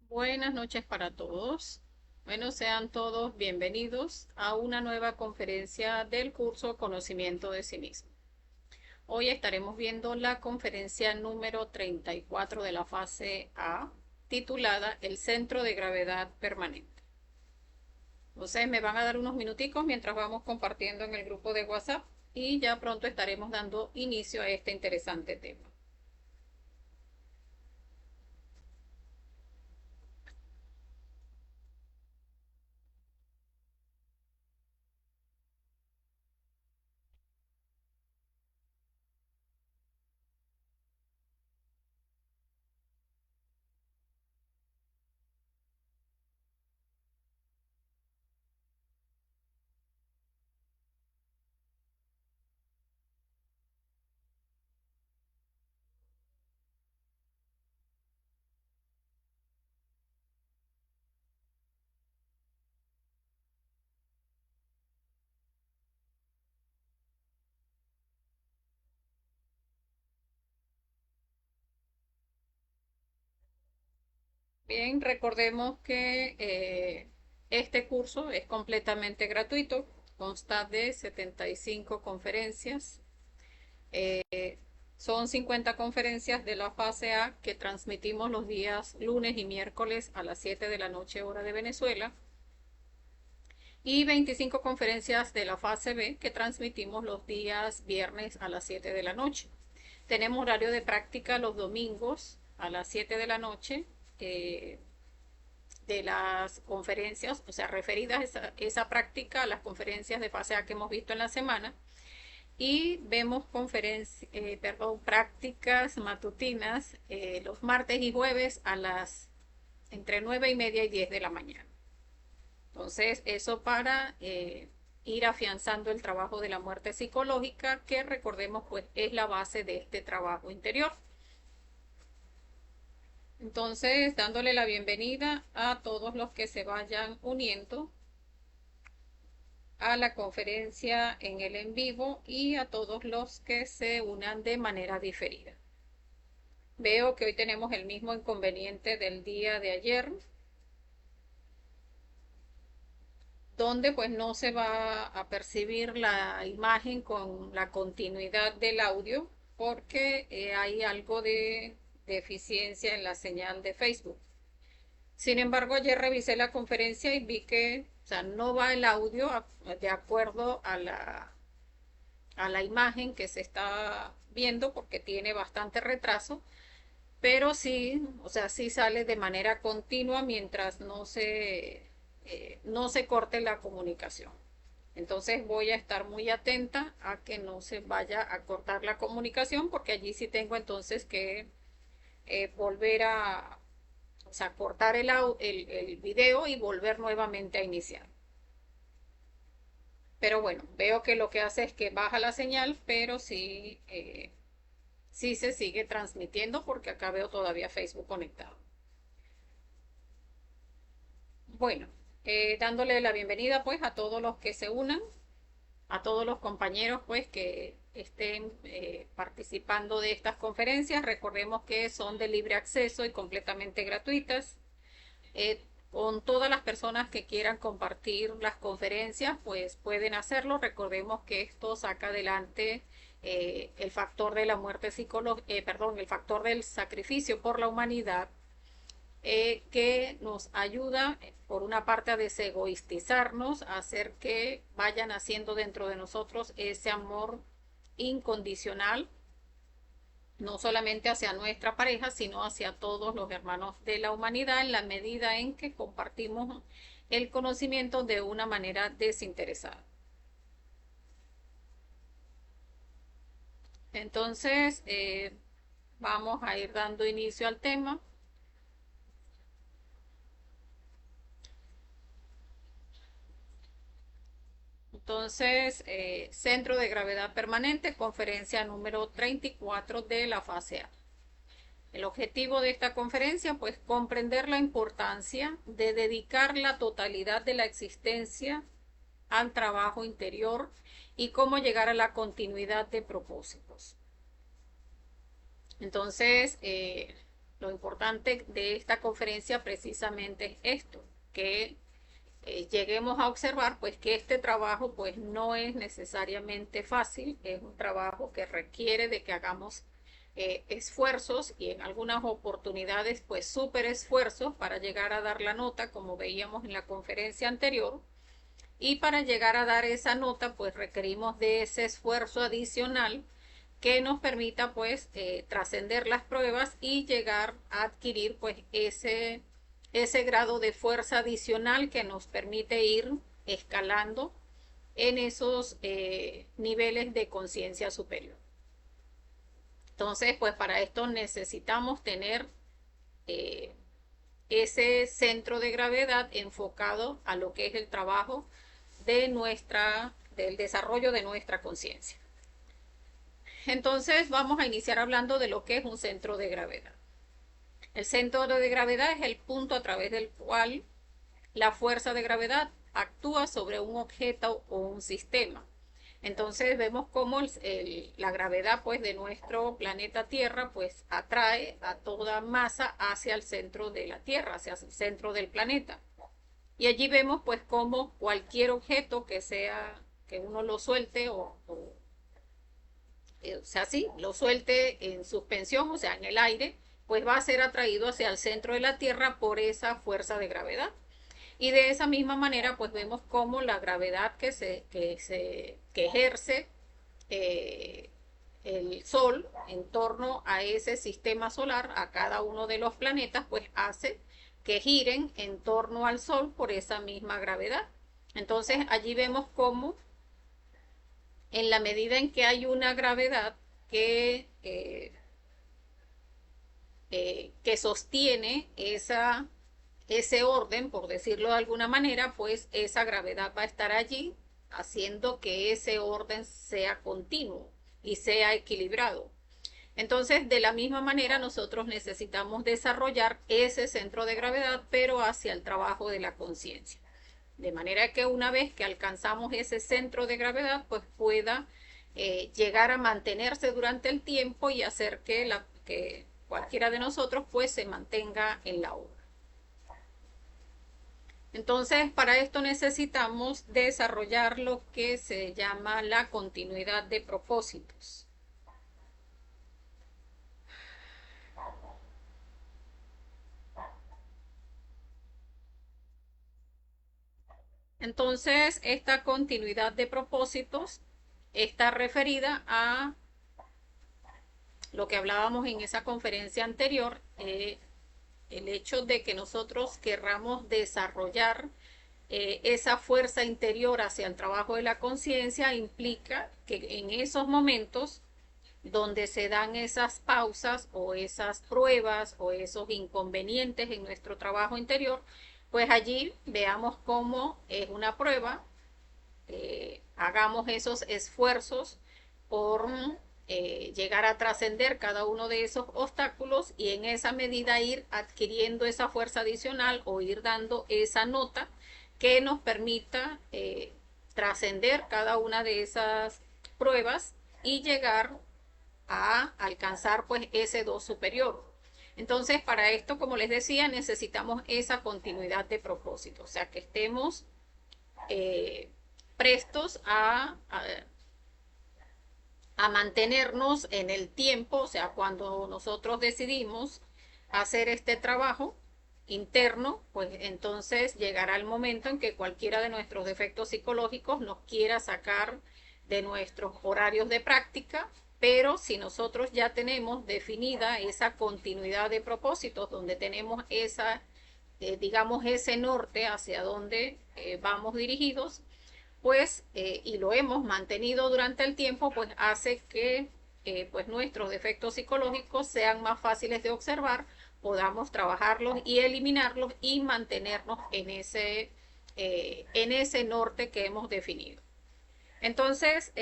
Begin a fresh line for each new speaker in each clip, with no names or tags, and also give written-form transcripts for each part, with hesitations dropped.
Buenas noches para todos. Bueno, sean todos bienvenidos a una nueva conferencia del curso Conocimiento de sí mismo. Hoy estaremos viendo la conferencia número 34 de la fase A, titulada El Centro de Gravedad Permanente. Entonces me van a dar unos minuticos mientras vamos compartiendo en el grupo de WhatsApp y ya pronto estaremos dando inicio a este interesante tema. Bien, recordemos que este curso es completamente gratuito, consta de 75 conferencias. Son 50 conferencias de la fase A que transmitimos los días lunes y miércoles a las 7 de la noche hora de Venezuela y 25 conferencias de la fase B que transmitimos los días viernes a las 7 de la noche. Tenemos horario de práctica los domingos a las 7 de la noche. De las conferencias, o sea, referidas esa práctica a las conferencias de fase A que hemos visto en la semana. Y vemos prácticas matutinas los martes y jueves a las entre 9:30 y 10 de la mañana. Entonces, eso para ir afianzando el trabajo de la muerte psicológica, que recordemos pues es la base de este trabajo interior. Entonces, dándole la bienvenida a todos los que se vayan uniendo a la conferencia en el en vivo y a todos los que se unan de manera diferida. Veo que hoy tenemos el mismo inconveniente del día de ayer, donde pues no se va a percibir la imagen con la continuidad del audio porque hay algo de deficiencia en la señal de Facebook. Sin embargo, ayer revisé la conferencia y vi que, o sea, no va el audio de acuerdo a la imagen que se está viendo porque tiene bastante retraso, pero sí, o sea, sí sale de manera continua mientras no se corte la comunicación. Entonces voy a estar muy atenta a que no se vaya a cortar la comunicación porque allí sí tengo entonces que volver a, o sea, cortar el video y volver nuevamente a iniciar. Pero bueno, veo que lo que hace es que baja la señal, pero sí, sí se sigue transmitiendo porque acá veo todavía Facebook conectado. Bueno, dándole la bienvenida pues a todos los que se unan, a todos los compañeros pues que estén participando de estas conferencias. Recordemos que son de libre acceso y completamente gratuitas. Con todas las personas que quieran compartir las conferencias, pues pueden hacerlo. Recordemos que esto saca adelante el factor de la muerte psicológica, perdón, el factor del sacrificio por la humanidad, que nos ayuda, por una parte, a desegoistizarnos, a hacer que vayan haciendo dentro de nosotros ese amor incondicional, no solamente hacia nuestra pareja, sino hacia todos los hermanos de la humanidad, en la medida en que compartimos el conocimiento de una manera desinteresada. Entonces, vamos a ir dando inicio al tema. Entonces, Centro de Gravedad Permanente, conferencia número 34 de la fase A. El objetivo de esta conferencia, pues, comprender la importancia de dedicar la totalidad de la existencia al trabajo interior y cómo llegar a la continuidad de propósitos. Entonces, lo importante de esta conferencia precisamente es esto, que lleguemos a observar pues que este trabajo pues no es necesariamente fácil, es un trabajo que requiere de que hagamos esfuerzos y en algunas oportunidades pues súper esfuerzos para llegar a dar la nota, como veíamos en la conferencia anterior. Y para llegar a dar esa nota pues requerimos de ese esfuerzo adicional que nos permita pues trascender las pruebas y llegar a adquirir pues ese grado de fuerza adicional que nos permite ir escalando en esos niveles de conciencia superior. Entonces, pues para esto necesitamos tener ese centro de gravedad enfocado a lo que es el trabajo del desarrollo de nuestra conciencia. Entonces vamos a iniciar hablando de lo que es un centro de gravedad. El centro de gravedad es el punto a través del cual la fuerza de gravedad actúa sobre un objeto o un sistema. Entonces vemos cómo la gravedad pues de nuestro planeta Tierra pues atrae a toda masa hacia el centro de la Tierra, hacia el centro del planeta. Y allí vemos pues cómo cualquier objeto que uno lo suelte o sea, sí, lo suelte en suspensión, o sea, en el aire, pues va a ser atraído hacia el centro de la Tierra por esa fuerza de gravedad. Y de esa misma manera, pues vemos cómo la gravedad que ejerce el Sol en torno a ese sistema solar, a cada uno de los planetas, pues hace que giren en torno al Sol por esa misma gravedad. Entonces allí vemos cómo en la medida en que hay una gravedad que sostiene ese orden, por decirlo de alguna manera, pues esa gravedad va a estar allí haciendo que ese orden sea continuo y sea equilibrado. Entonces, de la misma manera, nosotros necesitamos desarrollar ese centro de gravedad, pero hacia el trabajo de la conciencia. De manera que una vez que alcanzamos ese centro de gravedad, pues pueda llegar a mantenerse durante el tiempo y hacer que cualquiera de nosotros pues se mantenga en la obra. Entonces, para esto necesitamos desarrollar lo que se llama la continuidad de propósitos. Entonces, esta continuidad de propósitos está referida a lo que hablábamos en esa conferencia anterior, el hecho de que nosotros querramos desarrollar esa fuerza interior hacia el trabajo de la conciencia implica que en esos momentos donde se dan esas pausas o esas pruebas o esos inconvenientes en nuestro trabajo interior, pues allí veamos cómo es una prueba, hagamos esos esfuerzos por llegar a trascender cada uno de esos obstáculos y en esa medida ir adquiriendo esa fuerza adicional o ir dando esa nota que nos permita trascender cada una de esas pruebas y llegar a alcanzar pues ese 2 superior. Entonces, para esto, como les decía, necesitamos esa continuidad de propósito, o sea, que estemos prestos a mantenernos en el tiempo, o sea, cuando nosotros decidimos hacer este trabajo interno, pues entonces llegará el momento en que cualquiera de nuestros defectos psicológicos nos quiera sacar de nuestros horarios de práctica, pero si nosotros ya tenemos definida esa continuidad de propósitos, donde tenemos digamos, ese norte hacia donde vamos dirigidos, pues, y lo hemos mantenido durante el tiempo, pues hace que pues nuestros defectos psicológicos sean más fáciles de observar, podamos trabajarlos y eliminarlos y mantenernos en ese norte que hemos definido. Entonces,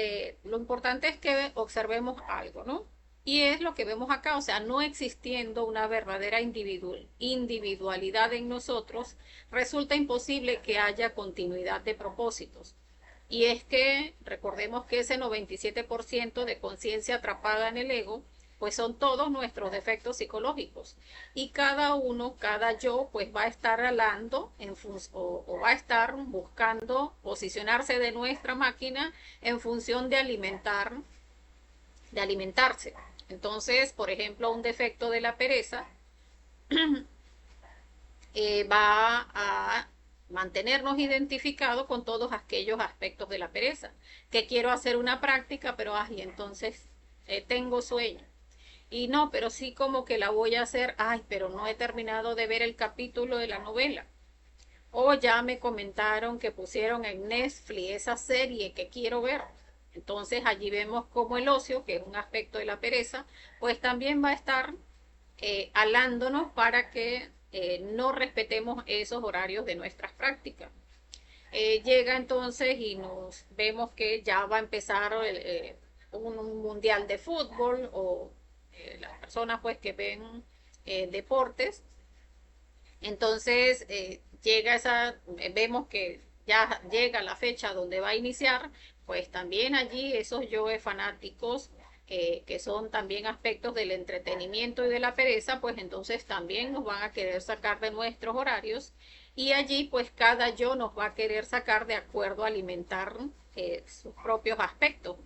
lo importante es que observemos algo, ¿no? Y es lo que vemos acá, o sea, no existiendo una verdadera individualidad en nosotros, resulta imposible que haya continuidad de propósitos. Y es que recordemos que ese 97% de conciencia atrapada en el ego, pues son todos nuestros defectos psicológicos. Y cada uno, cada yo, pues va a estar hablando o va a estar buscando posicionarse de nuestra máquina en función de alimentarse. Entonces, por ejemplo, un defecto de la pereza va a mantenernos identificados con todos aquellos aspectos de la pereza. Que quiero hacer una práctica, pero ay, entonces tengo sueño. Y no, pero sí como que la voy a hacer, ay, pero no he terminado de ver el capítulo de la novela. O ya me comentaron que pusieron en Netflix esa serie que quiero ver. Entonces allí vemos como el ocio, que es un aspecto de la pereza, pues también va a estar alándonos para que no respetemos esos horarios de nuestras prácticas. Llega entonces y nos vemos que ya va a empezar un mundial de fútbol o las personas pues que ven deportes. Entonces vemos que ya llega la fecha donde va a iniciar, pues también allí esos yoes fanáticos que son también aspectos del entretenimiento y de la pereza, pues entonces también nos van a querer sacar de nuestros horarios y allí pues cada yo nos va a querer sacar de acuerdo a alimentar sus propios aspectos.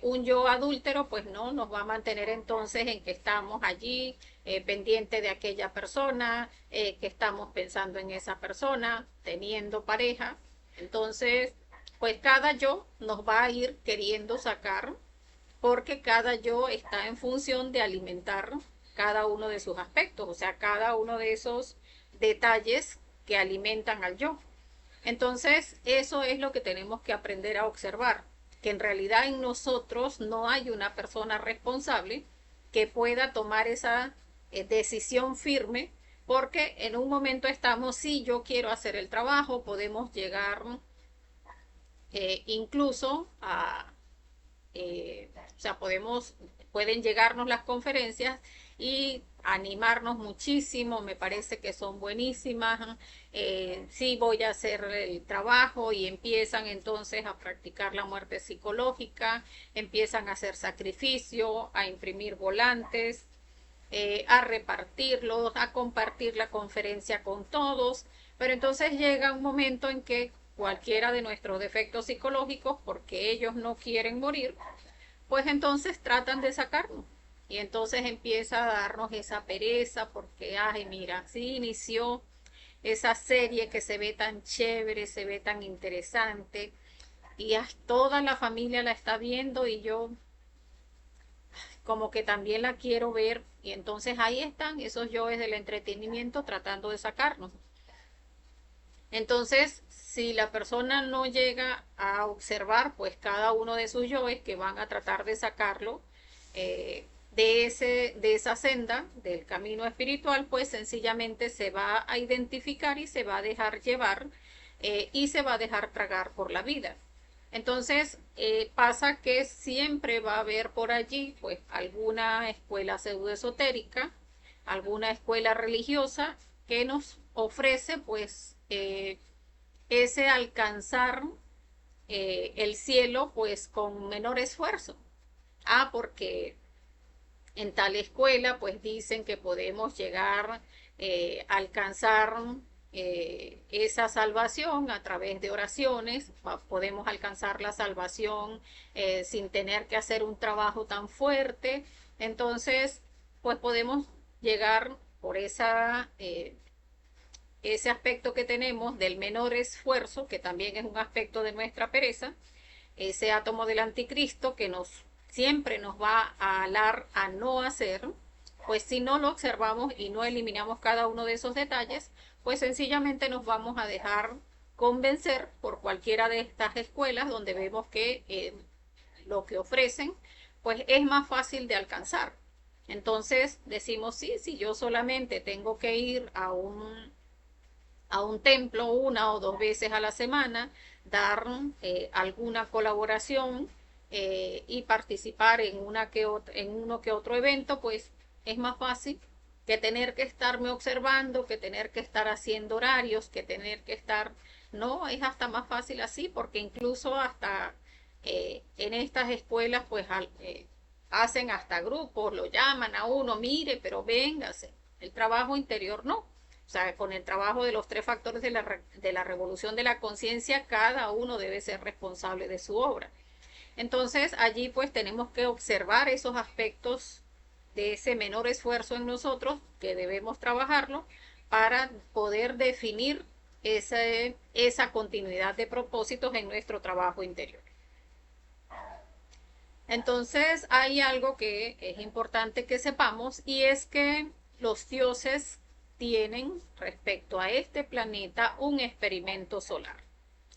Un yo adúltero pues no nos va a mantener entonces en que estamos allí pendiente de aquella persona, que estamos pensando en esa persona, teniendo pareja. Entonces, pues cada yo nos va a ir queriendo sacar porque cada yo está en función de alimentar cada uno de sus aspectos, o sea, cada uno de esos detalles que alimentan al yo. Entonces, eso es lo que tenemos que aprender a observar, que en realidad en nosotros no hay una persona responsable que pueda tomar esa decisión firme, porque en un momento estamos, si yo quiero hacer el trabajo, podemos llegar incluso a o sea, pueden llegarnos las conferencias y animarnos muchísimo, me parece que son buenísimas, sí voy a hacer el trabajo y empiezan entonces a practicar la muerte psicológica, empiezan a hacer sacrificio, a imprimir volantes, a repartirlos, a compartir la conferencia con todos, pero entonces llega un momento en que cualquiera de nuestros defectos psicológicos, porque ellos no quieren morir, pues entonces tratan de sacarnos. Y entonces empieza a darnos esa pereza porque, ay, mira, sí inició esa serie que se ve tan chévere, se ve tan interesante, y toda la familia la está viendo y yo como que también la quiero ver. Y entonces ahí están esos yoes del entretenimiento tratando de sacarnos. Entonces, si la persona no llega a observar, pues cada uno de sus yoes que van a tratar de sacarlo de esa senda, del camino espiritual, pues sencillamente se va a identificar y se va a dejar llevar y se va a dejar tragar por la vida. Entonces, pasa que siempre va a haber por allí, pues, alguna escuela pseudoesotérica, alguna escuela religiosa que nos ofrece, pues, ese alcanzar el cielo, pues, con menor esfuerzo. Porque en tal escuela, pues, dicen que podemos llegar a alcanzar esa salvación a través de oraciones, podemos alcanzar la salvación sin tener que hacer un trabajo tan fuerte. Entonces, pues podemos llegar por ese aspecto que tenemos del menor esfuerzo, que también es un aspecto de nuestra pereza, ese átomo del anticristo que siempre nos va a alar a no hacer, pues si no lo observamos y no eliminamos cada uno de esos detalles, pues sencillamente nos vamos a dejar convencer por cualquiera de estas escuelas donde vemos que lo que ofrecen pues es más fácil de alcanzar. Entonces decimos, sí, si yo solamente tengo que ir a un templo una o dos veces a la semana, dar alguna colaboración y participar en uno que otro evento, pues es más fácil que tener que estarme observando, que tener que estar haciendo horarios, que tener que estar, no, es hasta más fácil así, porque incluso hasta en estas escuelas, pues hacen hasta grupos, lo llaman a uno, mire, pero véngase. El trabajo interior no. O sea, con el trabajo de los tres factores de la revolución de la conciencia, cada uno debe ser responsable de su obra. Entonces, allí pues tenemos que observar esos aspectos de ese menor esfuerzo en nosotros, que debemos trabajarlo, para poder definir esa continuidad de propósitos en nuestro trabajo interior. Entonces hay algo que es importante que sepamos, y es que los dioses tienen respecto a este planeta un experimento solar.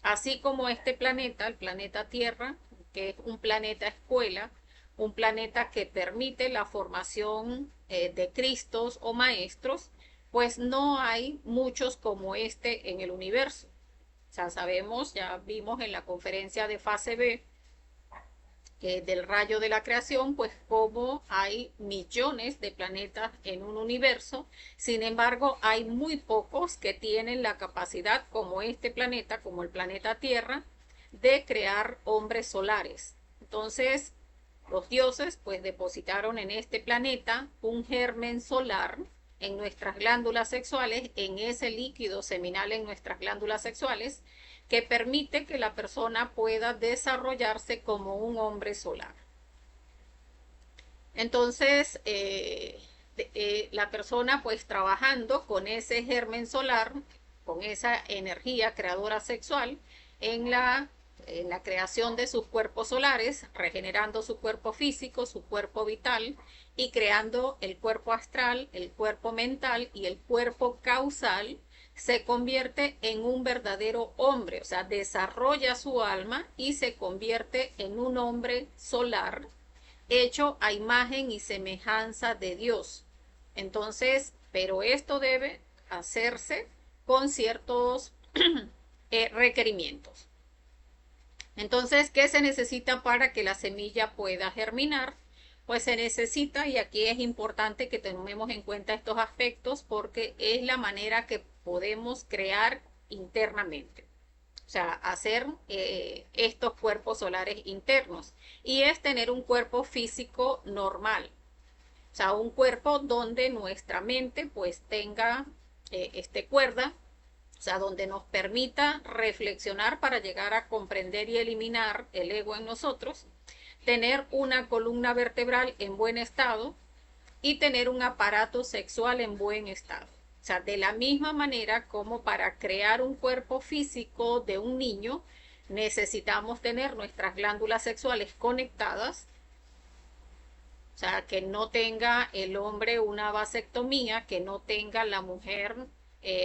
Así como este planeta, el planeta Tierra, que es un planeta escuela, un planeta que permite la formación de cristos o maestros, pues no hay muchos como este en el universo. O sea, sabemos, ya vimos en la conferencia de fase B, del rayo de la creación, pues como hay millones de planetas en un universo. Sin embargo, hay muy pocos que tienen la capacidad, como este planeta, como el planeta Tierra, de crear hombres solares. Entonces, los dioses pues depositaron en este planeta un germen solar en nuestras glándulas sexuales, en ese líquido seminal en nuestras glándulas sexuales, que permite que la persona pueda desarrollarse como un hombre solar. Entonces, la persona pues trabajando con ese germen solar, con esa energía creadora sexual, en la creación de sus cuerpos solares, regenerando su cuerpo físico, su cuerpo vital, y creando el cuerpo astral, el cuerpo mental y el cuerpo causal, se convierte en un verdadero hombre, o sea, desarrolla su alma y se convierte en un hombre solar, hecho a imagen y semejanza de Dios. Entonces, pero esto debe hacerse con ciertos requerimientos. Entonces, ¿qué se necesita para que la semilla pueda germinar? Pues se necesita, y aquí es importante que tomemos en cuenta estos aspectos, porque es la manera que podemos crear internamente. O sea, hacer estos cuerpos solares internos. Y es tener un cuerpo físico normal. O sea, un cuerpo donde nuestra mente pues tenga cuerda, o sea, donde nos permita reflexionar para llegar a comprender y eliminar el ego en nosotros, tener una columna vertebral en buen estado y tener un aparato sexual en buen estado. O sea, de la misma manera como para crear un cuerpo físico de un niño, necesitamos tener nuestras glándulas sexuales conectadas. O sea, que no tenga el hombre una vasectomía, que no tenga la mujer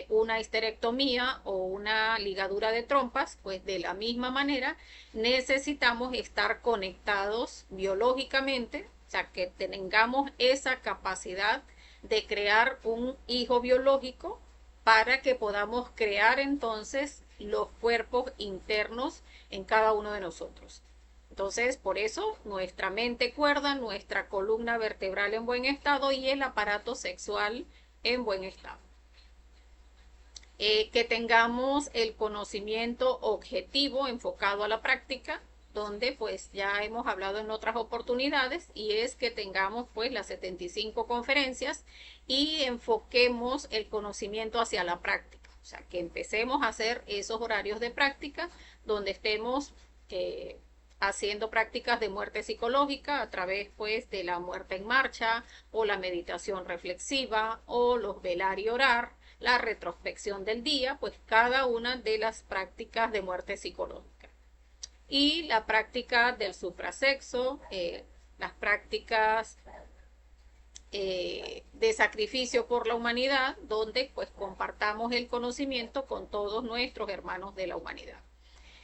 una histerectomía o una ligadura de trompas, pues de la misma manera necesitamos estar conectados biológicamente, o sea, que tengamos esa capacidad de crear un hijo biológico para que podamos crear entonces los cuerpos internos en cada uno de nosotros. Entonces, por eso nuestra mente cuerda, nuestra columna vertebral en buen estado y el aparato sexual en buen estado. Que tengamos el conocimiento objetivo enfocado a la práctica, donde pues ya hemos hablado en otras oportunidades, y es que tengamos pues las 75 conferencias y enfoquemos el conocimiento hacia la práctica. O sea, que empecemos a hacer esos horarios de práctica donde estemos haciendo prácticas de muerte psicológica a través pues de la muerte en marcha o la meditación reflexiva o los velar y orar, la retrospección del día, pues cada una de las prácticas de muerte psicológica. Y la práctica del suprasexo, las prácticas de sacrificio por la humanidad, donde pues compartamos el conocimiento con todos nuestros hermanos de la humanidad.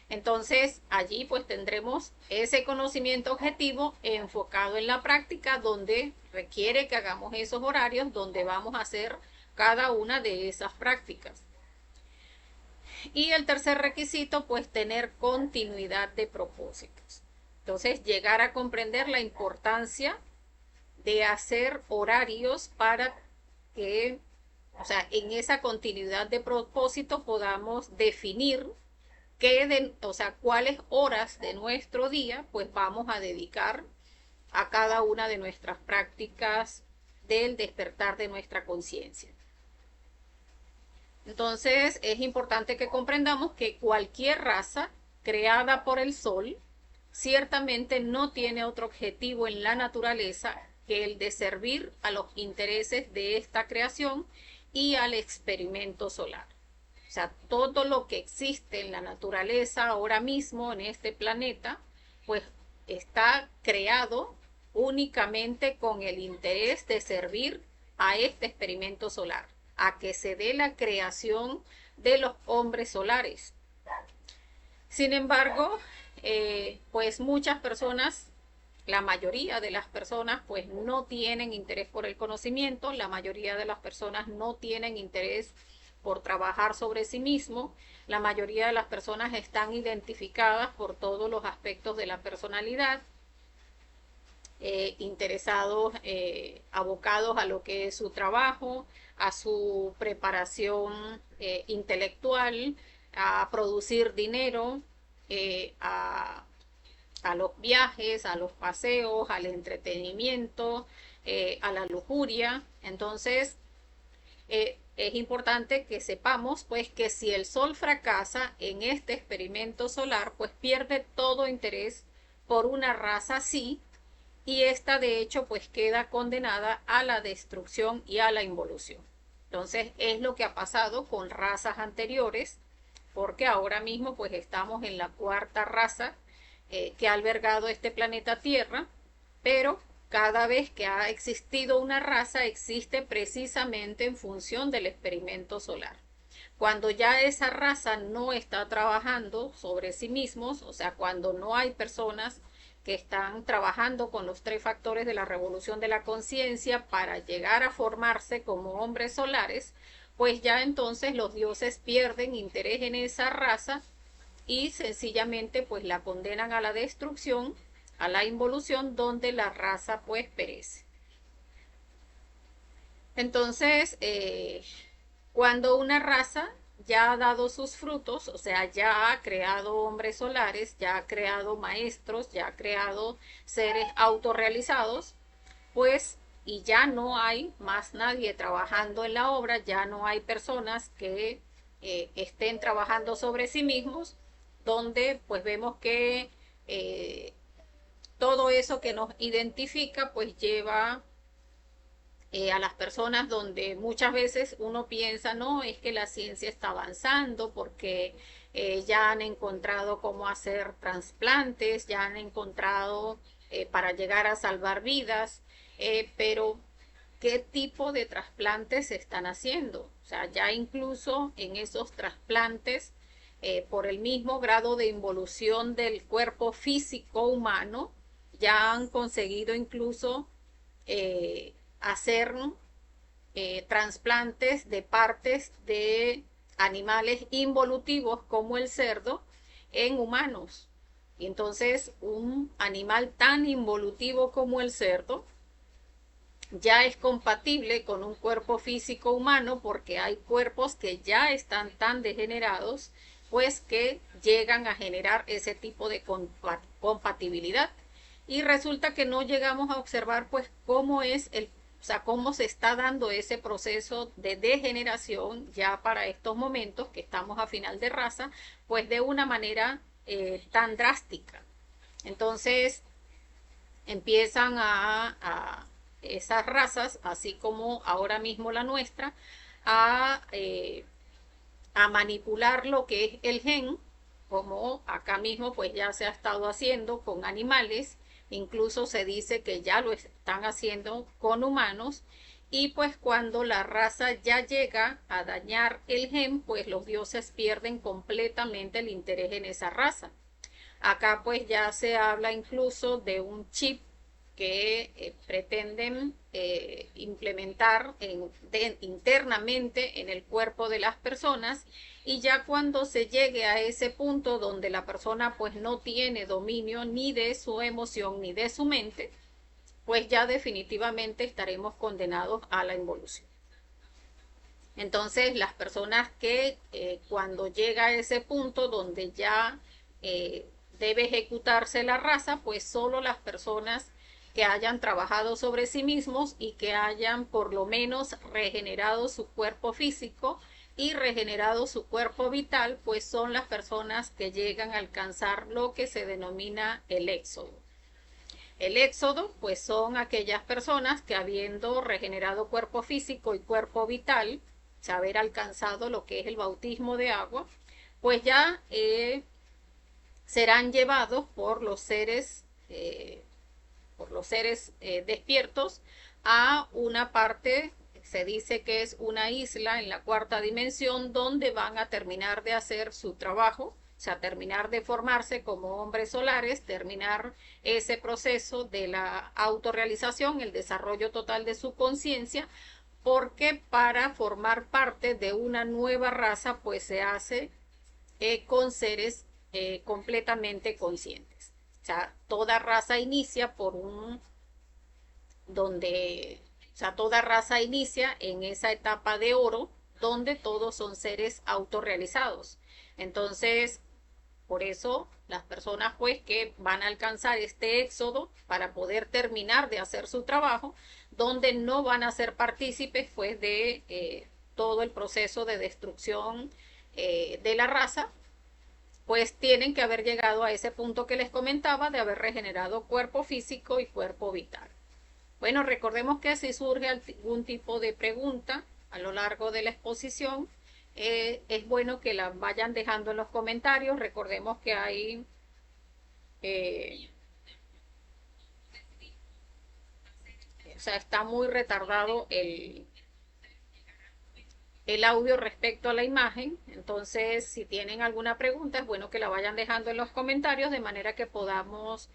Entonces, allí pues tendremos ese conocimiento objetivo enfocado en la práctica, donde requiere que hagamos esos horarios, donde vamos a hacer cada una de esas prácticas. Y el tercer requisito, pues tener continuidad de propósitos. Entonces, llegar a comprender la importancia de hacer horarios para que, o sea, en esa continuidad de propósito podamos definir o sea, cuáles horas de nuestro día pues vamos a dedicar a cada una de nuestras prácticas del despertar de nuestra conciencia. Entonces es importante que comprendamos que cualquier raza creada por el sol ciertamente no tiene otro objetivo en la naturaleza que el de servir a los intereses de esta creación y al experimento solar. O sea, todo lo que existe en la naturaleza ahora mismo en este planeta, pues está creado únicamente con el interés de servir a este experimento solar, a que se dé la creación de los hombres solares. Sin embargo, pues muchas personas, la mayoría de las personas, pues no tienen interés por el conocimiento, la mayoría de las personas no tienen interés por trabajar sobre sí mismo, la mayoría de las personas están identificadas por todos los aspectos de la personalidad, interesados, abocados a lo que es su trabajo, a su preparación intelectual, a producir dinero, a los viajes, a los paseos, al entretenimiento, a la lujuria. Entonces, es importante que sepamos pues que si el sol fracasa en este experimento solar, pues pierde todo interés por una raza así, y esta de hecho pues queda condenada a la destrucción y a la involución. Entonces es lo que ha pasado con razas anteriores, porque ahora mismo pues estamos en la cuarta raza que ha albergado este planeta Tierra, pero cada vez que ha existido una raza existe precisamente en función del experimento solar. Cuando ya esa raza no está trabajando sobre sí mismos, o sea, cuando no hay personas que están trabajando con los tres factores de la revolución de la conciencia para llegar a formarse como hombres solares, pues ya entonces los dioses pierden interés en esa raza y sencillamente pues la condenan a la destrucción, a la involución, donde la raza pues perece. Entonces, cuando una raza ya ha dado sus frutos, o sea, ya ha creado hombres solares, ya ha creado maestros, ya ha creado seres autorrealizados, pues, y ya no hay más nadie trabajando en la obra, ya no hay personas que estén trabajando sobre sí mismos, donde pues vemos que todo eso que nos identifica pues lleva a las personas donde muchas veces uno piensa, no, es que la ciencia está avanzando porque ya han encontrado cómo hacer trasplantes, ya han encontrado para llegar a salvar vidas, pero ¿qué tipo de trasplantes se están haciendo? O sea, ya incluso en esos trasplantes, por el mismo grado de involución del cuerpo físico humano, ya han conseguido incluso hacer trasplantes de partes de animales involutivos como el cerdo en humanos. Y entonces un animal tan involutivo como el cerdo ya es compatible con un cuerpo físico humano, porque hay cuerpos que ya están tan degenerados pues que llegan a generar ese tipo de compatibilidad. Y resulta que no llegamos a observar pues cómo es o sea, cómo se está dando ese proceso de degeneración ya para estos momentos que estamos a final de raza, pues de una manera tan drástica. Entonces empiezan a esas razas, así como ahora mismo la nuestra, a, eh, a manipular lo que es el gen, como acá mismo pues ya se ha estado haciendo con animales, incluso se dice que ya lo están haciendo con humanos, y pues cuando la raza ya llega a dañar el gen, pues los dioses pierden completamente el interés en esa raza. Acá pues ya se habla incluso de un chip que pretenden implementar internamente en el cuerpo de las personas, y ya cuando se llegue a ese punto donde la persona pues no tiene dominio ni de su emoción ni de su mente, pues ya definitivamente estaremos condenados a la involución. Entonces las personas que cuando llega a ese punto donde ya debe ejecutarse la raza, pues solo las personas que hayan trabajado sobre sí mismos y que hayan por lo menos regenerado su cuerpo físico y regenerado su cuerpo vital, pues son las personas que llegan a alcanzar lo que se denomina el éxodo. El éxodo, pues son aquellas personas que habiendo regenerado cuerpo físico y cuerpo vital, haber alcanzado lo que es el bautismo de agua, pues ya serán llevados por los seres despiertos a una parte, se dice que es una isla en la cuarta dimensión, donde van a terminar de hacer su trabajo, o sea, terminar de formarse como hombres solares, terminar ese proceso de la autorrealización, el desarrollo total de su conciencia, porque para formar parte de una nueva raza, pues se hace con seres completamente conscientes. O sea, toda raza inicia por un, donde, o sea, toda raza inicia en esa etapa de oro, donde todos son seres autorrealizados. Entonces, por eso las personas pues que van a alcanzar este éxodo para poder terminar de hacer su trabajo, donde no van a ser partícipes pues de todo el proceso de destrucción de la raza, pues tienen que haber llegado a ese punto que les comentaba de haber regenerado cuerpo físico y cuerpo vital. Bueno, recordemos que si surge algún tipo de pregunta a lo largo de la exposición, es bueno que la vayan dejando en los comentarios. Recordemos que hay eh, o sea, está muy retardado el audio respecto a la imagen. Entonces, si tienen alguna pregunta, es bueno que la vayan dejando en los comentarios de manera que podamos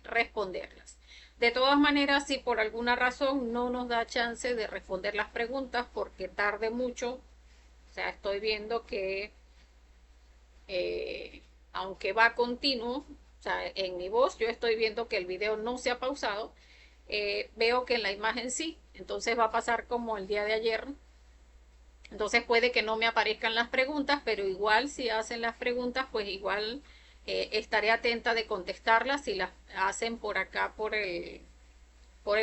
responderlas. De todas maneras, si por alguna razón no nos da chance de responder las preguntas porque tarde mucho, o sea, estoy viendo que aunque va continuo, o sea, en mi voz, yo estoy viendo que el video no se ha pausado, veo que en la imagen sí, entonces va a pasar como el día de ayer. Entonces puede que no me aparezcan las preguntas, pero igual si hacen las preguntas, pues igual estaré atenta de contestarlas si las hacen por acá por el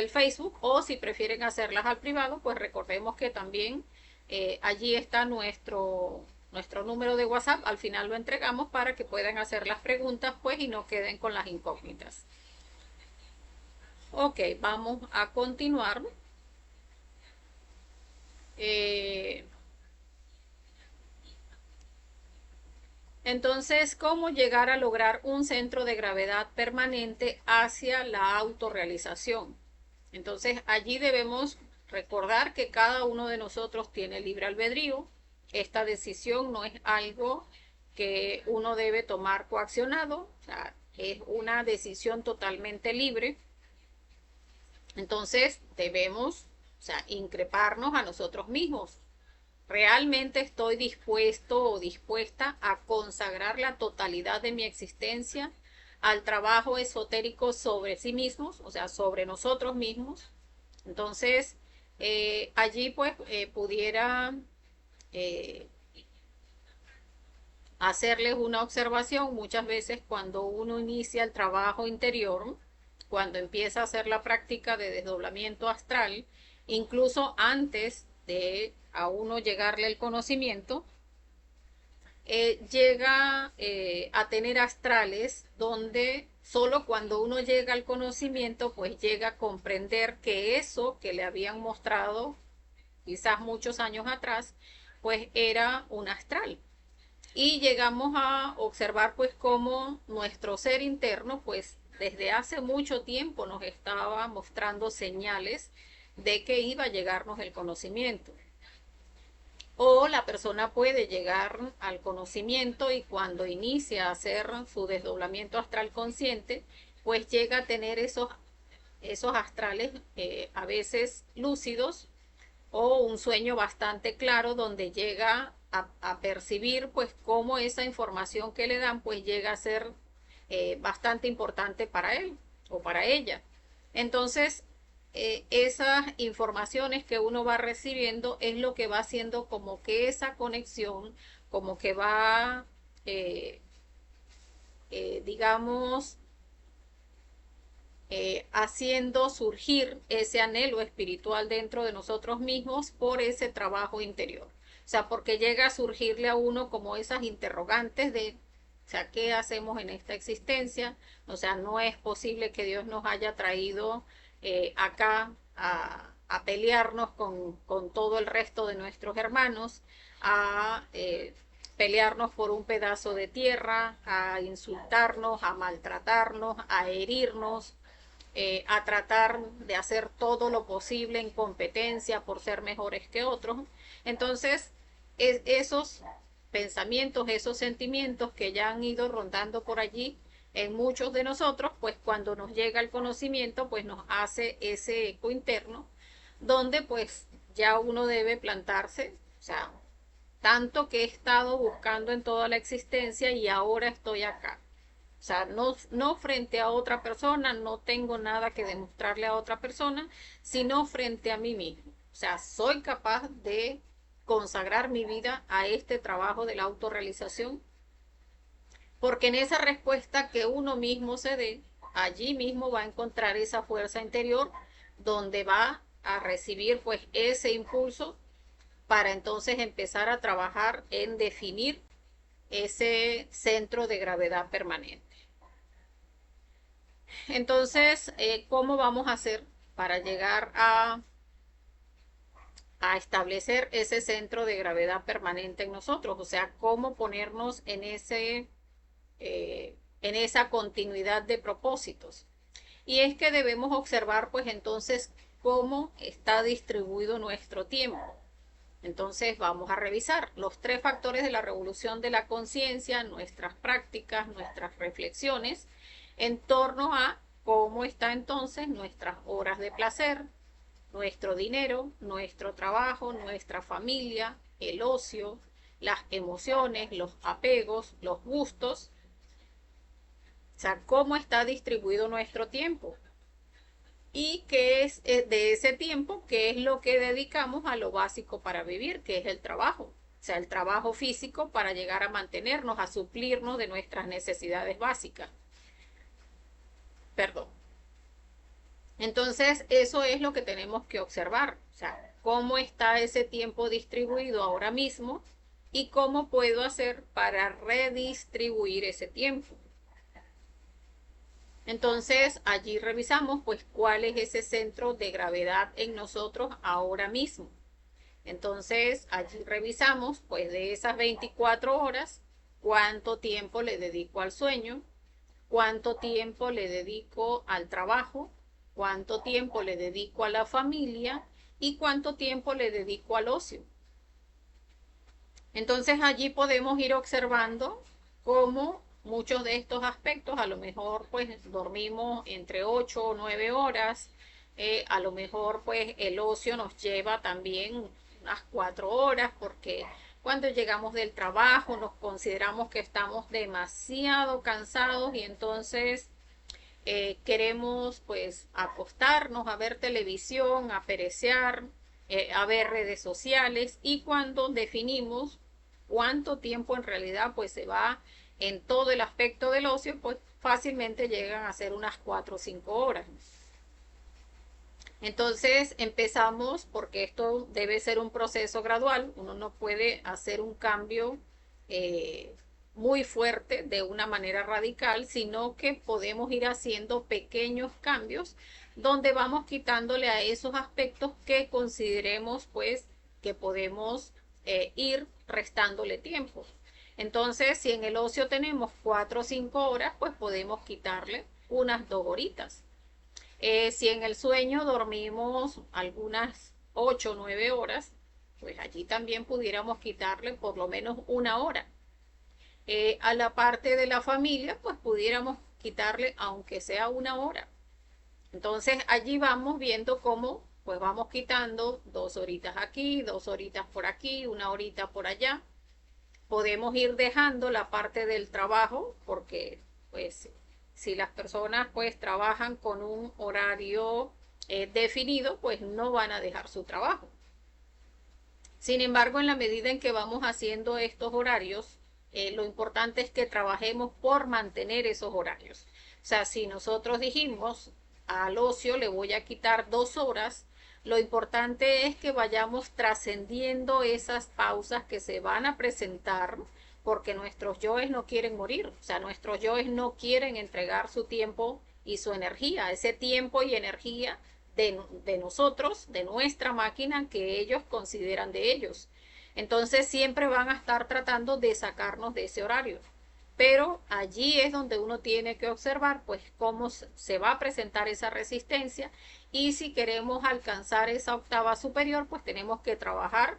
Facebook, o si prefieren hacerlas al privado, pues recordemos que también allí está nuestro número de WhatsApp. Al final lo entregamos para que puedan hacer las preguntas pues y no queden con las incógnitas. Ok, vamos a continuar. Eh, Entonces, ¿cómo llegar a lograr un centro de gravedad permanente hacia la autorrealización? Entonces, allí debemos recordar que cada uno de nosotros tiene libre albedrío. Esta decisión no es algo que uno debe tomar coaccionado, o sea, es una decisión totalmente libre. Entonces, debemos, o sea, increparnos a nosotros mismos. ¿Realmente estoy dispuesto o dispuesta a consagrar la totalidad de mi existencia al trabajo esotérico sobre sí mismos, o sea, sobre nosotros mismos? Entonces, allí pues pudiera eh, hacerles una observación. Muchas veces cuando uno inicia el trabajo interior, cuando empieza a hacer la práctica de desdoblamiento astral, incluso antes de a uno llegarle el conocimiento, llega a tener astrales donde solo cuando uno llega al conocimiento, pues llega a comprender que eso que le habían mostrado quizás muchos años atrás, pues era un astral. Y llegamos a observar pues cómo nuestro ser interno, pues desde hace mucho tiempo nos estaba mostrando señales de que iba a llegarnos el conocimiento. O la persona puede llegar al conocimiento y cuando inicia a hacer su desdoblamiento astral consciente, pues llega a tener esos astrales a veces lúcidos o un sueño bastante claro donde llega a percibir pues cómo esa información que le dan pues llega a ser bastante importante para él o para ella. Entonces, esas informaciones que uno va recibiendo es lo que va haciendo como que esa conexión, como que va, digamos, haciendo surgir ese anhelo espiritual dentro de nosotros mismos por ese trabajo interior. O sea, porque llega a surgirle a uno como esas interrogantes de, o sea, ¿qué hacemos en esta existencia? O sea, no es posible que Dios nos haya traído acá a pelearnos con todo el resto de nuestros hermanos, a pelearnos por un pedazo de tierra, a insultarnos, a maltratarnos, a herirnos, a tratar de hacer todo lo posible en competencia por ser mejores que otros. Entonces, esos pensamientos, esos sentimientos que ya han ido rondando por allí en muchos de nosotros, pues cuando nos llega el conocimiento, pues nos hace ese eco interno, donde pues ya uno debe plantarse, o sea, tanto que he estado buscando en toda la existencia y ahora estoy acá. O sea, no frente a otra persona, no tengo nada que demostrarle a otra persona, sino frente a mí mismo. O sea, soy capaz de consagrar mi vida a este trabajo de la autorrealización, porque en esa respuesta que uno mismo se dé, allí mismo va a encontrar esa fuerza interior donde va a recibir pues ese impulso para entonces empezar a trabajar en definir ese centro de gravedad permanente. Entonces, ¿cómo vamos a hacer para llegar a establecer ese centro de gravedad permanente en nosotros? O sea, ¿cómo ponernos en esa continuidad de propósitos? Y es que debemos observar, pues entonces, cómo está distribuido nuestro tiempo. Entonces vamos a revisar los 3 factores de la revolución de la conciencia, nuestras prácticas, nuestras reflexiones, en torno a cómo está entonces nuestras horas de placer, nuestro dinero, nuestro trabajo, nuestra familia, el ocio, las emociones, los apegos, los gustos. O sea, cómo está distribuido nuestro tiempo y qué es de ese tiempo, qué es lo que dedicamos a lo básico para vivir, que es el trabajo. O sea, el trabajo físico para llegar a mantenernos, a suplirnos de nuestras necesidades básicas. Perdón. Entonces, eso es lo que tenemos que observar. O sea, cómo está ese tiempo distribuido ahora mismo y cómo puedo hacer para redistribuir ese tiempo. Entonces, allí revisamos pues cuál es ese centro de gravedad en nosotros ahora mismo. Entonces, allí revisamos pues de esas 24 horas, cuánto tiempo le dedico al sueño, cuánto tiempo le dedico al trabajo, cuánto tiempo le dedico a la familia y cuánto tiempo le dedico al ocio. Entonces allí podemos ir observando cómo muchos de estos aspectos, a lo mejor pues dormimos entre 8 o 9 horas, a lo mejor pues el ocio nos lleva también unas 4 horas porque cuando llegamos del trabajo nos consideramos que estamos demasiado cansados y entonces queremos pues acostarnos a ver televisión, a perecear, a ver redes sociales y cuando definimos cuánto tiempo en realidad pues se va en todo el aspecto del ocio, pues fácilmente llegan a ser unas 4 o 5 horas. Entonces empezamos, porque esto debe ser un proceso gradual, uno no puede hacer un cambio muy fuerte de una manera radical, sino que podemos ir haciendo pequeños cambios donde vamos quitándole a esos aspectos que consideremos pues que podemos ir restándole tiempo. Entonces, si en el ocio tenemos 4 o 5 horas, pues podemos quitarle unas 2 horitas. Si en el sueño dormimos algunas 8 o 9 horas, pues allí también pudiéramos quitarle por lo menos una hora. A la parte de la familia, pues pudiéramos quitarle aunque sea una hora. Entonces allí vamos viendo cómo pues vamos quitando 2 horitas aquí, 2 horitas por aquí, una horita por allá. Podemos ir dejando la parte del trabajo porque pues si las personas pues trabajan con un horario definido, pues no van a dejar su trabajo. Sin embargo, en la medida en que vamos haciendo estos horarios, lo importante es que trabajemos por mantener esos horarios. O sea, si nosotros dijimos al ocio le voy a quitar 2 horas, lo importante es que vayamos trascendiendo esas pausas que se van a presentar porque nuestros yoes no quieren morir, o sea, nuestros yoes no quieren entregar su tiempo y su energía, ese tiempo y energía de nosotros, de nuestra máquina que ellos consideran de ellos. Entonces siempre van a estar tratando de sacarnos de ese horario. Pero allí es donde uno tiene que observar pues cómo se va a presentar esa resistencia y si queremos alcanzar esa octava superior pues tenemos que trabajar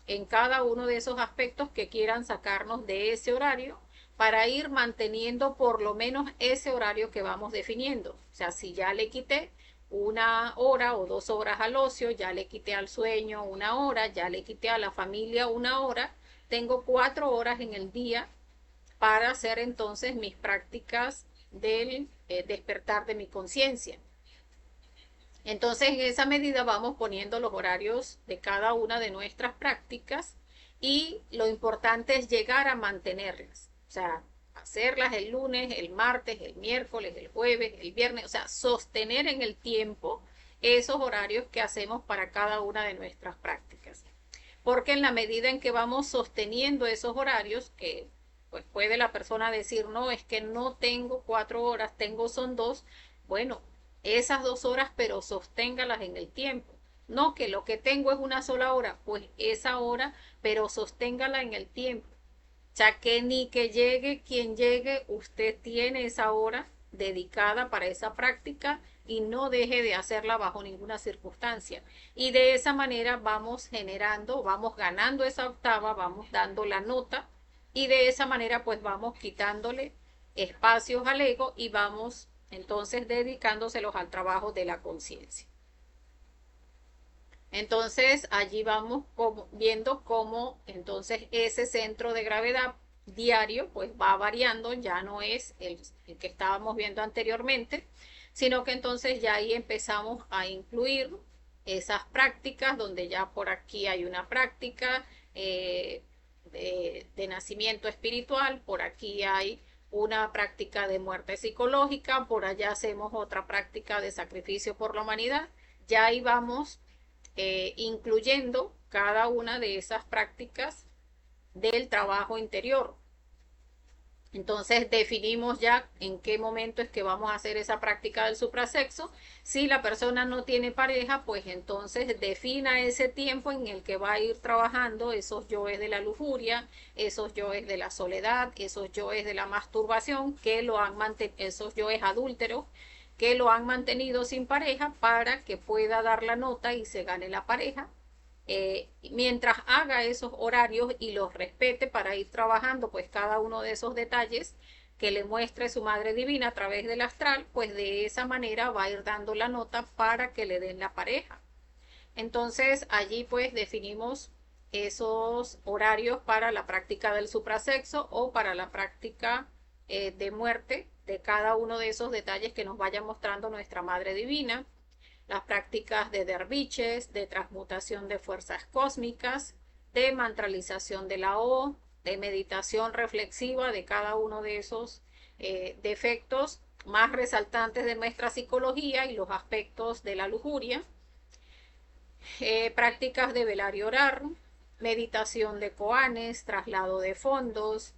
en cada uno de esos aspectos que quieran sacarnos de ese horario para ir manteniendo por lo menos ese horario que vamos definiendo. O sea, si ya le quité 1 hora o 2 horas al ocio, ya le quité al sueño 1 hora, ya le quité a la familia 1 hora, tengo 4 horas en el día para hacer entonces mis prácticas del despertar de mi conciencia. Entonces, en esa medida vamos poniendo los horarios de cada una de nuestras prácticas y lo importante es llegar a mantenerlas. O sea, hacerlas el lunes, el martes, el miércoles, el jueves, el viernes. O sea, sostener en el tiempo esos horarios que hacemos para cada una de nuestras prácticas. Porque en la medida en que vamos sosteniendo esos horarios, que pues puede la persona decir, no, es que no tengo 4 horas, tengo son dos. Bueno, esas 2 horas, pero sosténgalas en el tiempo. No que lo que tengo es 1 sola hora, pues esa hora, pero sosténgala en el tiempo. Ya que ni que llegue quien llegue, usted tiene esa hora dedicada para esa práctica y no deje de hacerla bajo ninguna circunstancia. Y de esa manera vamos generando, vamos ganando esa octava, vamos dando la nota y de esa manera pues vamos quitándole espacios al ego y vamos entonces dedicándoselos al trabajo de la conciencia. Entonces allí vamos viendo cómo entonces ese centro de gravedad diario pues va variando, ya no es el que estábamos viendo anteriormente, sino que entonces ya ahí empezamos a incluir esas prácticas donde ya por aquí hay una práctica de nacimiento espiritual, por aquí hay una práctica de muerte psicológica, por allá hacemos otra práctica de sacrificio por la humanidad, ya ahí vamos incluyendo cada una de esas prácticas del trabajo interior. Entonces definimos ya en qué momento es que vamos a hacer esa práctica del suprasexo. Si la persona no tiene pareja, pues entonces defina ese tiempo en el que va a ir trabajando esos yoes de la lujuria, esos yoes de la soledad, esos yoes de la masturbación, que lo han mantenido, esos yoes adúlteros, que lo han mantenido sin pareja para que pueda dar la nota y se gane la pareja. Mientras haga esos horarios y los respete para ir trabajando pues cada uno de esos detalles que le muestre su madre divina a través del astral, pues de esa manera va a ir dando la nota para que le den la pareja. Entonces allí pues definimos esos horarios para la práctica del suprasexo o para la práctica de muerte de cada uno de esos detalles que nos vaya mostrando nuestra madre divina, las prácticas de derviches, de transmutación de fuerzas cósmicas, de mantralización de la O, de meditación reflexiva de cada uno de esos defectos más resaltantes de nuestra psicología y los aspectos de la lujuria, prácticas de velar y orar, meditación de koanes, traslado de fondos,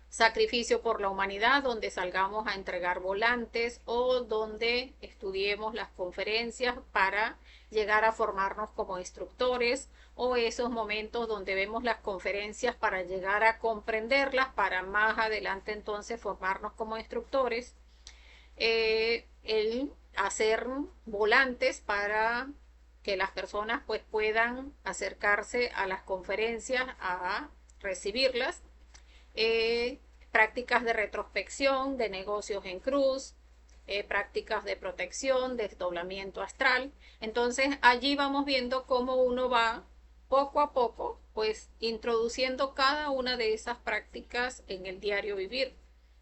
sacrificio por la humanidad, donde salgamos a entregar volantes o donde estudiemos las conferencias para llegar a formarnos como instructores, o esos momentos donde vemos las conferencias para llegar a comprenderlas, para más adelante entonces formarnos como instructores, el hacer volantes para que las personas pues puedan acercarse a las conferencias a recibirlas, prácticas de retrospección, de negocios en cruz, prácticas de protección, desdoblamiento astral. Entonces allí vamos viendo cómo uno va poco a poco, pues introduciendo cada una de esas prácticas en el diario vivir.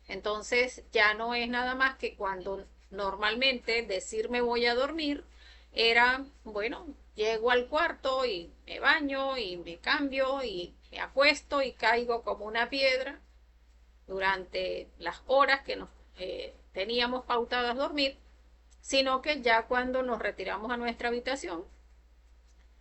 Entonces ya no es nada más que cuando normalmente decir me voy a dormir era, bueno, llego al cuarto y me baño y me cambio y me acuesto y caigo como una piedra durante las horas que nos teníamos pautadas dormir sino que ya cuando nos retiramos a nuestra habitación,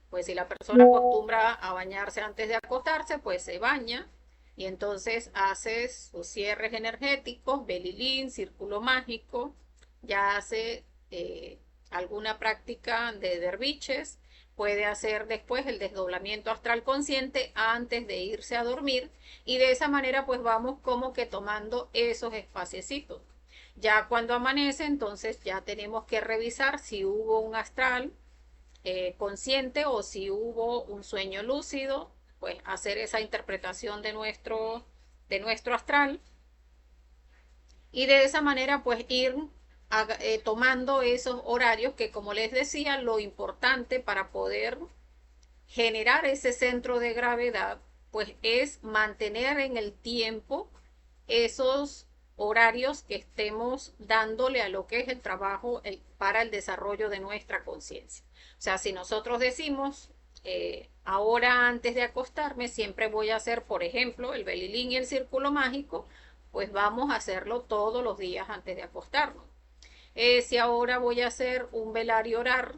pues si la persona acostumbra a bañarse antes de acostarse, pues se baña y entonces haces sus cierres energéticos, belilín, círculo mágico, ya hace alguna práctica de derviches, puede hacer después el desdoblamiento astral consciente antes de irse a dormir y de esa manera pues vamos como que tomando esos espaciecitos. Ya cuando amanece, entonces ya tenemos que revisar si hubo un astral consciente o si hubo un sueño lúcido, pues hacer esa interpretación de nuestro astral y de esa manera pues ir tomando esos horarios que como les decía, lo importante para poder generar ese centro de gravedad pues es mantener en el tiempo esos horarios que estemos dándole a lo que es el trabajo para el desarrollo de nuestra conciencia. O sea, si nosotros decimos, ahora antes de acostarme, siempre voy a hacer, por ejemplo, el belilín y el círculo mágico, pues vamos a hacerlo todos los días antes de acostarnos. Si ahora voy a hacer un velar y orar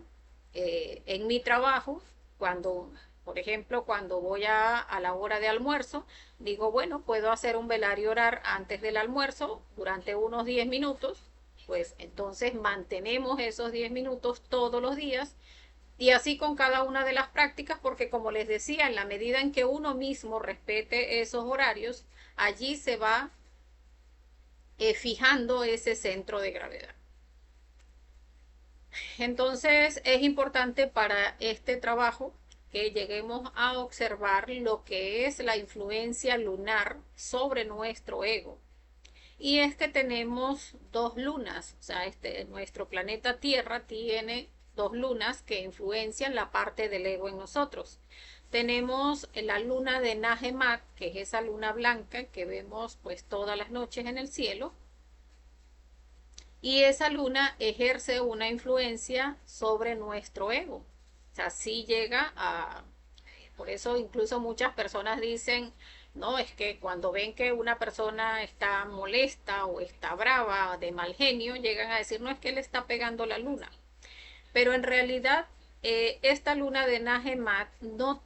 en mi trabajo, cuando, por ejemplo, cuando voy a la hora de almuerzo, digo, bueno, puedo hacer un velar y orar antes del almuerzo durante unos 10 minutos, pues entonces mantenemos esos 10 minutos todos los días y así con cada una de las prácticas, porque como les decía, en la medida en que uno mismo respete esos horarios, allí se va fijando ese centro de gravedad. Entonces es importante para este trabajo que lleguemos a observar lo que es la influencia lunar sobre nuestro ego. Y es que tenemos dos lunas, o sea, nuestro planeta Tierra tiene dos lunas que influencian la parte del ego en nosotros. Tenemos la luna de Nahemat, que es esa luna blanca que vemos pues todas las noches en el cielo, y esa luna ejerce una influencia sobre nuestro ego. O sea, sí llega a... Por eso incluso muchas personas dicen, no, es que cuando ven que una persona está molesta o está brava, de mal genio, llegan a decir, no, es que le está pegando la luna. Pero en realidad, esta luna de Nahemat no,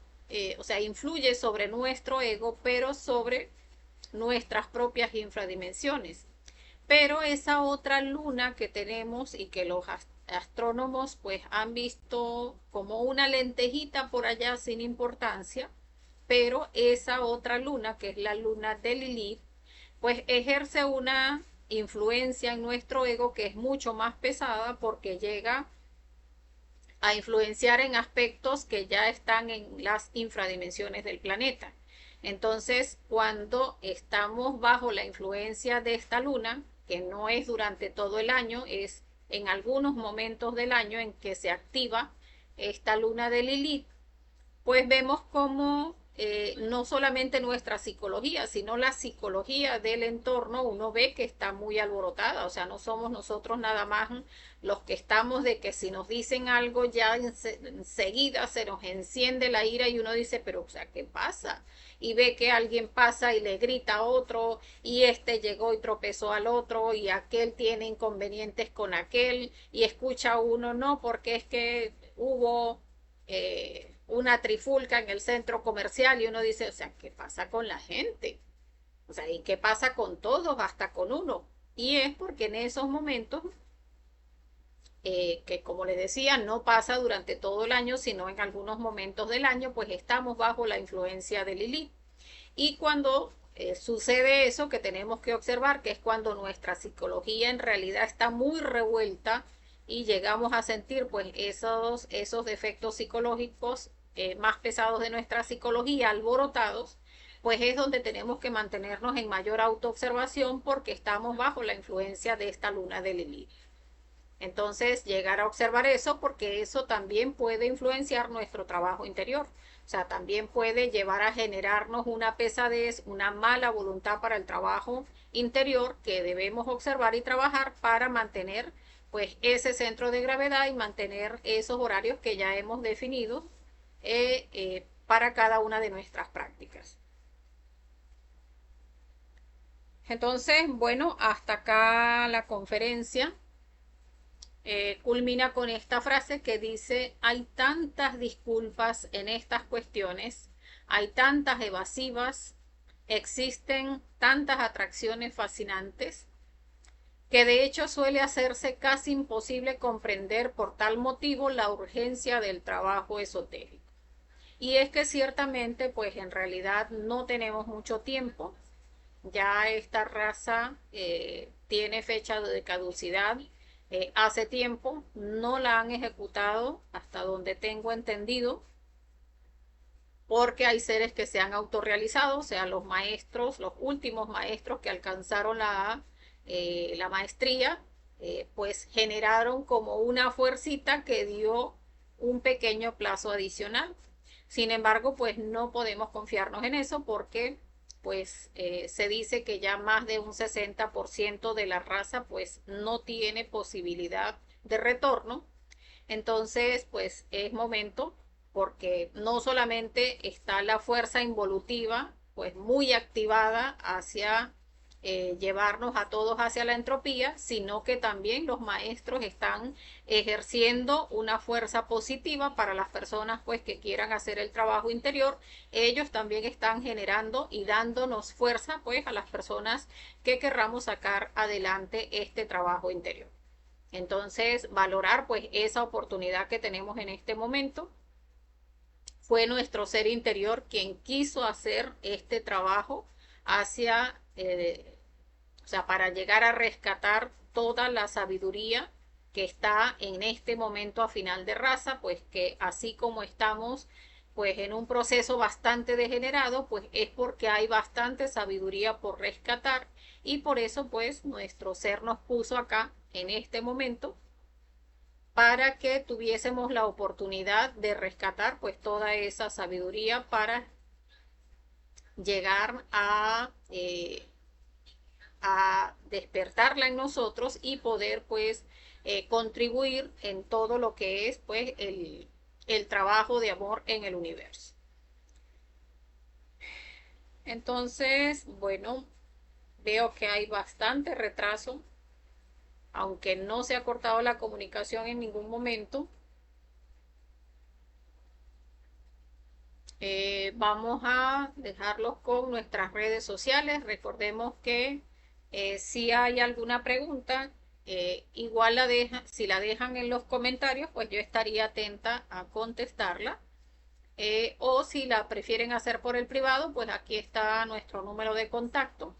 o sea, influye sobre nuestro ego, pero sobre nuestras propias infradimensiones. Pero esa otra luna que tenemos y que los astrónomos pues han visto como una lentejita por allá sin importancia, pero esa otra luna, que es la luna de Lilith, pues ejerce una influencia en nuestro ego que es mucho más pesada porque llega a influenciar en aspectos que ya están en las infradimensiones del planeta. Entonces, cuando estamos bajo la influencia de esta luna, que no es durante todo el año, es en algunos momentos del año en que se activa esta luna de Lilith, pues vemos cómo no solamente nuestra psicología, sino la psicología del entorno, uno ve que está muy alborotada, o sea, no somos nosotros nada más los que estamos de que si nos dicen algo ya enseguida se nos enciende la ira y uno dice, pero o sea, ¿qué pasa? Y ve que alguien pasa y le grita a otro y este llegó y tropezó al otro y aquel tiene inconvenientes con aquel y escucha a uno, no, porque es que hubo una trifulca en el centro comercial y uno dice, o sea, ¿qué pasa con la gente? O sea, ¿y qué pasa con todos, hasta con uno? Y es porque en esos momentos, que como les decía, no pasa durante todo el año, sino en algunos momentos del año, pues estamos bajo la influencia de Lilith. Y cuando sucede eso que tenemos que observar, que es cuando nuestra psicología en realidad está muy revuelta y llegamos a sentir pues esos defectos psicológicos más pesados de nuestra psicología alborotados, pues es donde tenemos que mantenernos en mayor autoobservación porque estamos bajo la influencia de esta luna de Lilith. Entonces, llegar a observar eso porque eso también puede influenciar nuestro trabajo interior. O sea, también puede llevar a generarnos una pesadez, una mala voluntad para el trabajo interior que debemos observar y trabajar para mantener pues ese centro de gravedad y mantener esos horarios que ya hemos definido para cada una de nuestras prácticas. Entonces, bueno, hasta acá la conferencia. culmina con esta frase que dice: hay tantas disculpas en estas cuestiones, hay tantas evasivas, existen tantas atracciones fascinantes, que de hecho suele hacerse casi imposible comprender por tal motivo la urgencia del trabajo esotérico. Y es que ciertamente, pues en realidad no tenemos mucho tiempo. Ya esta raza tiene fecha de caducidad. Hace tiempo no la han ejecutado, hasta donde tengo entendido, porque hay seres que se han autorrealizado, o sea, los maestros, los últimos maestros que alcanzaron la maestría, pues generaron como una fuercita que dio un pequeño plazo adicional. Sin embargo, pues no podemos confiarnos en eso porque pues se dice que ya más de un 60% de la raza pues no tiene posibilidad de retorno. Entonces, pues es momento, porque no solamente está la fuerza involutiva, pues muy activada hacia llevarnos a todos hacia la entropía, sino que también los maestros están ejerciendo una fuerza positiva para las personas pues que quieran hacer el trabajo interior. Ellos también están generando y dándonos fuerza pues a las personas que querramos sacar adelante este trabajo interior. Entonces, valorar pues esa oportunidad que tenemos en este momento. Fue nuestro ser interior quien quiso hacer este trabajo hacia, o sea, para llegar a rescatar toda la sabiduría que está en este momento a final de raza, pues que así como estamos pues en un proceso bastante degenerado, pues es porque hay bastante sabiduría por rescatar, y por eso pues nuestro ser nos puso acá en este momento para que tuviésemos la oportunidad de rescatar pues toda esa sabiduría para llegar a despertarla en nosotros y poder pues contribuir en todo lo que es pues el trabajo de amor en el universo. Entonces, bueno, veo que hay bastante retraso, aunque no se ha cortado la comunicación en ningún momento. Vamos a dejarlos con nuestras redes sociales. Recordemos que si hay alguna pregunta, igual si la dejan en los comentarios, pues yo estaría atenta a contestarla. O si la prefieren hacer por el privado, pues aquí está nuestro número de contacto.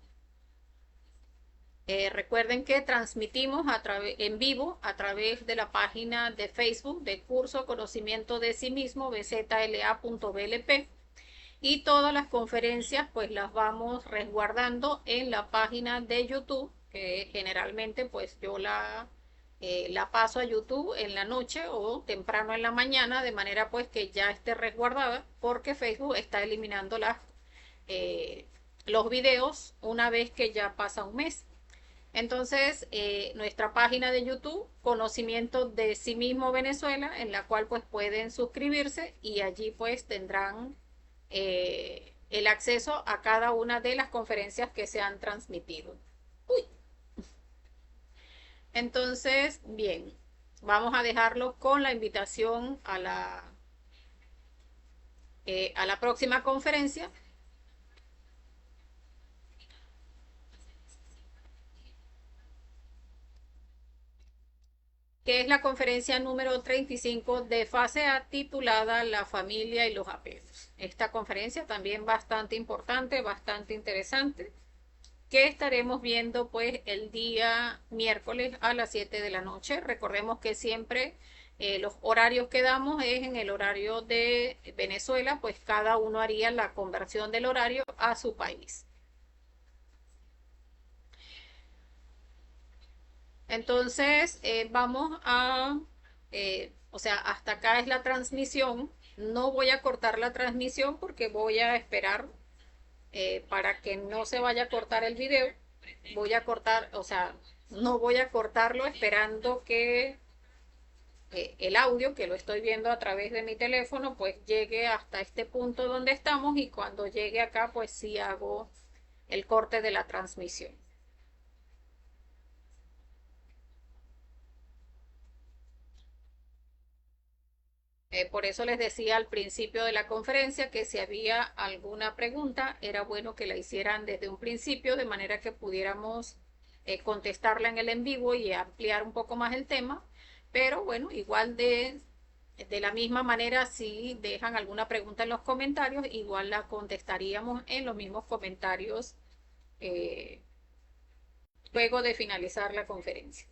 Recuerden que transmitimos en vivo a través de la página de Facebook de Curso Conocimiento de Sí Mismo, bzla.blp, y todas las conferencias pues las vamos resguardando en la página de YouTube, que generalmente pues yo la paso a YouTube en la noche o temprano en la mañana, de manera pues que ya esté resguardada, porque Facebook está eliminando los videos una vez que ya pasa un mes. Entonces, nuestra página de YouTube, Conocimiento de Sí Mismo Venezuela, en la cual pues pueden suscribirse y allí pues tendrán el acceso a cada una de las conferencias que se han transmitido. Uy. Entonces, bien, vamos a dejarlo con la invitación a la próxima conferencia, que es la conferencia número 35 de fase A, titulada La familia y los apegos. Esta conferencia también bastante importante, bastante interesante, que estaremos viendo pues el día miércoles a las 7 de la noche. Recordemos que siempre los horarios que damos es en el horario de Venezuela, pues cada uno haría la conversión del horario a su país. Entonces, o sea, hasta acá es la transmisión. No voy a cortar la transmisión porque voy a esperar para que no se vaya a cortar el video. Voy a cortar, o sea, no voy a cortarlo esperando que el audio, que lo estoy viendo a través de mi teléfono, pues llegue hasta este punto donde estamos, y cuando llegue acá, pues sí hago el corte de la transmisión. Por eso les decía al principio de la conferencia que si había alguna pregunta, era bueno que la hicieran desde un principio, de manera que pudiéramos contestarla en el en vivo y ampliar un poco más el tema. Pero bueno, igual de la misma manera, si dejan alguna pregunta en los comentarios, igual la contestaríamos en los mismos comentarios luego de finalizar la conferencia.